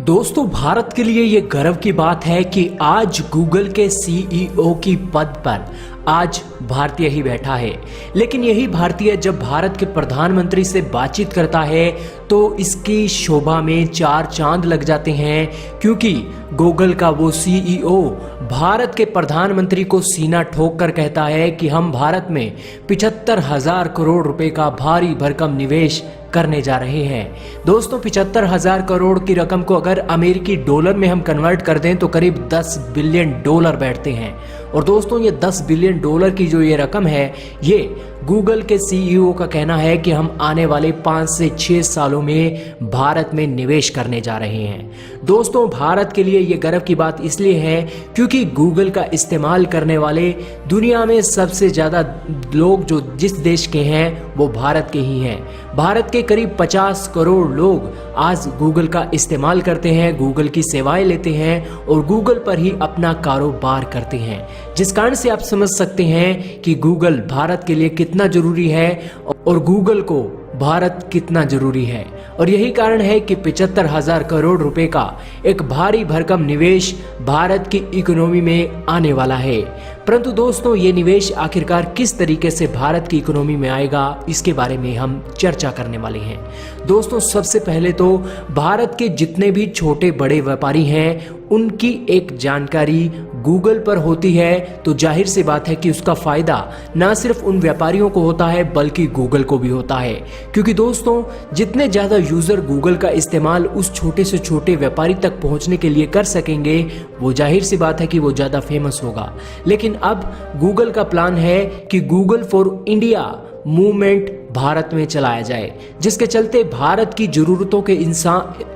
दोस्तों, भारत के लिए ये गर्व की बात है कि आज गूगल के सीईओ की पद पर आज भारतीय ही बैठा है। लेकिन यही भारतीय जब भारत के प्रधानमंत्री से बातचीत करता है तो इसकी शोभा में चार चांद लग जाते हैं, क्योंकि गूगल का वो सीईओ भारत के प्रधानमंत्री को सीना ठोक कर कहता है कि हम भारत में 75,000 करोड़ रुपए का भारी भरकम निवेश करने जा रहे हैं। दोस्तों, 75,000 करोड़ की रकम को अगर अमेरिकी डॉलर में हम कन्वर्ट कर दें तो करीब 10 बिलियन डॉलर बैठते हैं। और दोस्तों, ये 10 बिलियन डॉलर की जो ये रकम है, ये गूगल के सीईओ का कहना है कि हम आने वाले 5 से 6 सालों में भारत में निवेश करने जा रहे हैं। दोस्तों, भारत के लिए ये गर्व की बात इसलिए है क्योंकि गूगल का इस्तेमाल करने वाले दुनिया में सबसे ज़्यादा लोग जो जिस देश के हैं वो भारत के ही हैं। भारत के करीब 50 करोड़ लोग आज गूगल का इस्तेमाल करते हैं, गूगल की सेवाएं लेते हैं और गूगल पर ही अपना कारोबार करते हैं, जिस कारण से आप समझ सकते हैं कि गूगल भारत के लिए कितना जरूरी है और गूगल को भारत कितना जरूरी है। और यही कारण है कि 75,000 करोड़ रुपए का एक भारी भरकम निवेश भारत की इकोनॉमी में आने वाला है। परंतु दोस्तों, ये निवेश आखिरकार किस तरीके से भारत की इकोनॉमी में आएगा, इसके बारे में हम चर्चा करने वाले हैं। दोस्तों, सबसे पहले तो भारत के जितने भी छोटे बड़े व्यापारी हैं उनकी एक जानकारी गूगल पर होती है, तो जाहिर सी बात है कि उसका फायदा ना सिर्फ उन व्यापारियों को होता है बल्कि गूगल को भी होता है। क्योंकि दोस्तों, जितने ज़्यादा यूज़र गूगल का इस्तेमाल उस छोटे से छोटे व्यापारी तक पहुंचने के लिए कर सकेंगे, वो जाहिर सी बात है कि वो ज़्यादा फेमस होगा। लेकिन अब गूगल का प्लान है कि Google for India movement Bharat में चलाया जाए, जिसके चलते भारत की ज़रूरतों के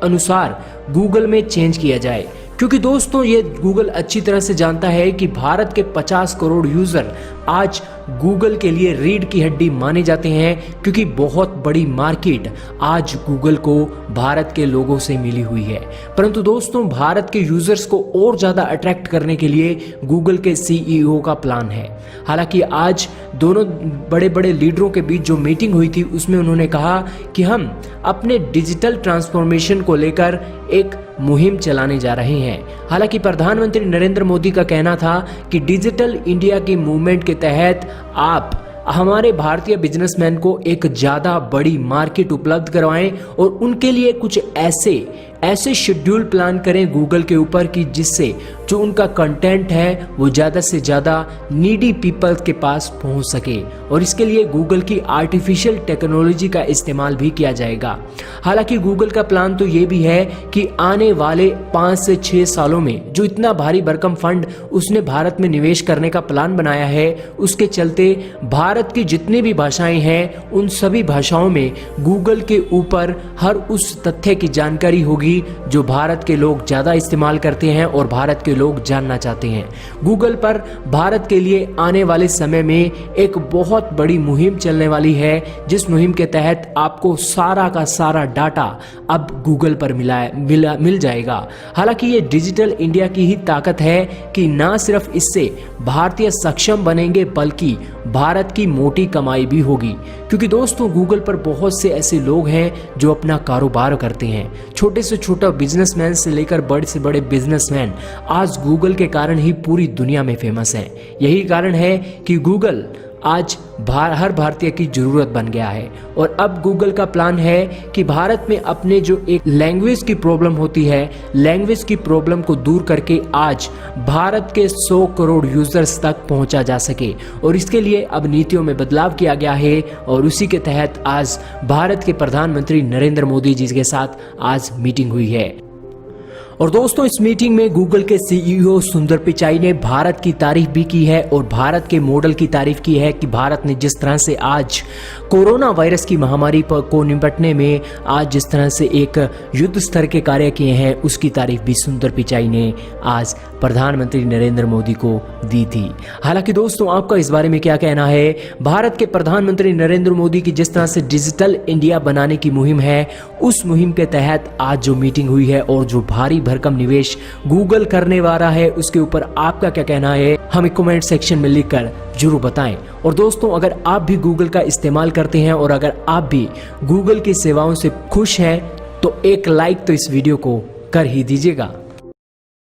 अनुसार गूगल में चेंज किया जाए। क्योंकि दोस्तों, ये गूगल अच्छी तरह से जानता है कि भारत के 50 करोड़ यूज़र आज गूगल के लिए रीढ़ की हड्डी माने जाते हैं, क्योंकि बहुत बड़ी मार्केट आज गूगल को भारत के लोगों से मिली हुई है। परंतु दोस्तों, भारत के यूजर्स को और ज़्यादा अट्रैक्ट करने के लिए गूगल के सीईओ का प्लान है। हालांकि आज दोनों बड़े बड़े लीडरों के बीच जो मीटिंग हुई थी उसमें उन्होंने कहा कि हम अपने डिजिटल ट्रांसफॉर्मेशन को लेकर एक मुहिम चलाने जा रहे हैं। हालांकि प्रधानमंत्री नरेंद्र मोदी का कहना था कि डिजिटल इंडिया की मूवमेंट के तहत आप हमारे भारतीय बिजनेसमैन को एक ज़्यादा बड़ी मार्केट उपलब्ध करवाएं और उनके लिए कुछ ऐसे शेड्यूल प्लान करें गूगल के ऊपर कि जिससे जो उनका कंटेंट है वो ज़्यादा से ज़्यादा नीडी पीपल के पास पहुंच सके। और इसके लिए गूगल की आर्टिफिशियल टेक्नोलॉजी का इस्तेमाल भी किया जाएगा। हालांकि गूगल का प्लान तो ये भी है कि आने वाले 5 से 6 सालों में जो इतना भारी भरकम फंड उसने भारत में निवेश करने का प्लान बनाया है, उसके चलते भारत की जितनी भी भाषाएं हैं उन सभी भाषाओं में गूगल के ऊपर हर उस तथ्य की जानकारी होगी जो भारत के लोग ज़्यादा इस्तेमाल करते हैं और भारत के लोग जानना चाहते हैं। गूगल पर भारत के लिए आने वाले समय में एक बहुत बड़ी मुहिम चलने वाली है, जिस मुहिम के तहत आपको सारा का सारा डाटा अब गूगल पर मिल जाएगा। हालांकि ये डिजिटल इंडिया की ही ताकत है कि ना सिर्फ इससे भारतीय सक्षम बनेंगे बल्कि भारत की मोटी कमाई भी होगी। क्योंकि दोस्तों, गूगल पर बहुत से ऐसे लोग हैं जो अपना कारोबार करते हैं। छोटे से छोटा बिजनेसमैन से लेकर बड़े से बड़े बिजनेसमैन आज गूगल के कारण ही पूरी दुनिया में फेमस है। यही कारण है कि गूगल आज हर भारतीय की जरूरत बन गया है। और अब गूगल का प्लान है कि भारत में अपने जो एक लैंग्वेज की प्रॉब्लम होती है, लैंग्वेज की प्रॉब्लम को दूर करके आज भारत के 100 करोड़ यूजर्स तक पहुंचा जा सके। और इसके लिए अब नीतियों में बदलाव किया गया है और उसी के तहत आज भारत के प्रधानमंत्री नरेंद्र मोदी जी के साथ आज मीटिंग हुई है। और दोस्तों, इस मीटिंग में गूगल के सीईओ सुंदर पिचाई ने भारत की तारीफ भी की है और भारत के मॉडल की तारीफ की है कि भारत ने जिस तरह से आज कोरोना वायरस की महामारी को निपटने में आज जिस तरह से एक युद्ध स्तर के कार्य किए हैं, उसकी तारीफ भी सुंदर पिचाई ने आज प्रधानमंत्री नरेंद्र मोदी को दी थी। हालांकि दोस्तों, आपका इस बारे में क्या कहना है? भारत के प्रधानमंत्री नरेंद्र मोदी की जिस तरह से डिजिटल इंडिया बनाने की मुहिम है, उस मुहिम के तहत आज जो मीटिंग हुई है और जो भारी भरकम निवेश गूगल करने वाला है, उसके ऊपर आपका क्या कहना है? हमें कमेंट सेक्शन में लिखकर जरूर बताएं। और दोस्तों, अगर आप भी गूगल का इस्तेमाल करते हैं और अगर आप भी गूगल की सेवाओं से खुश हैं तो एक लाइक तो इस वीडियो को कर ही दीजिएगा।